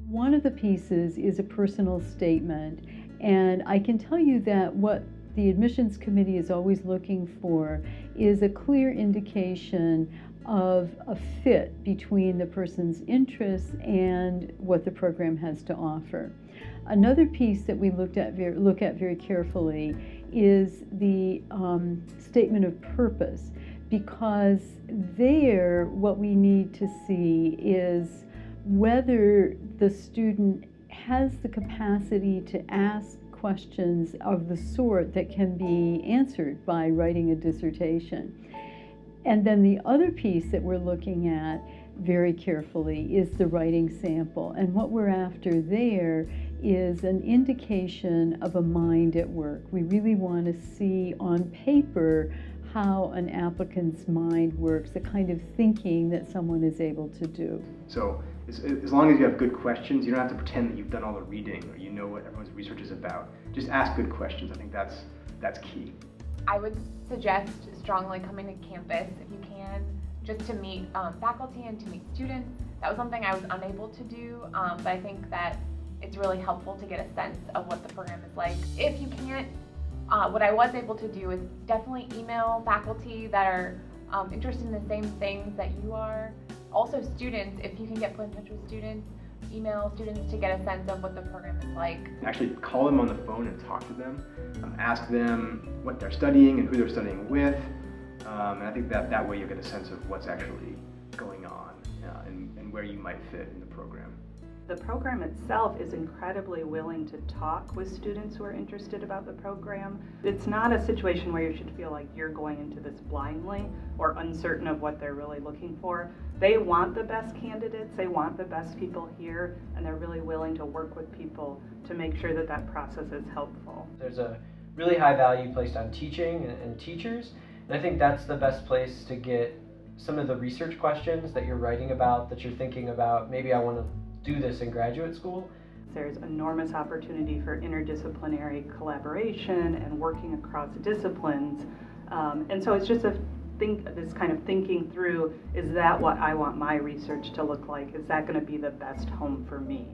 One of the pieces is a personal statement, and I can tell you that what the admissions committee is always looking for is a clear indication of a fit between the person's interests and what the program has to offer. Another piece that we look at very carefully is the statement of purpose, because there what we need to see is whether the student has the capacity to ask questions of the sort that can be answered by writing a dissertation. And then the other piece that we're looking at very carefully is the writing sample. And what we're after there is an indication of a mind at work. We really want to see on paper how an applicant's mind works, the kind of thinking that someone is able to do. So as long as you have good questions, you don't have to pretend that you've done all the reading or you know what everyone's research is about. Just ask good questions. I think that's key. I would suggest strongly coming to campus if you can, just to meet faculty and to meet students. That was something I was unable to do, but I think that it's really helpful to get a sense of what the program is like. If you can't, what I was able to do is definitely email faculty that are interested in the same things that you are. Also students, if you can get put in touch with students, email students to get a sense of what the program is like. Actually call them on the phone and talk to them. Ask them what they're studying and who they're studying with. And I think that way you'll get a sense of what's actually going on and where you might fit in the program. The program itself is incredibly willing to talk with students who are interested about the program. It's not a situation where you should feel like you're going into this blindly or uncertain of what they're really looking for. They want the best candidates, they want the best people here, and they're really willing to work with people to make sure that that process is helpful. There's a really high value placed on teaching and teachers, and I think that's the best place to get some of the research questions that you're writing about, that you're thinking about. Maybe I want to do this in graduate school. There's enormous opportunity for interdisciplinary collaboration and working across disciplines. And so it's just this kind of thinking through, is that what I want my research to look like? Is that going to be the best home for me?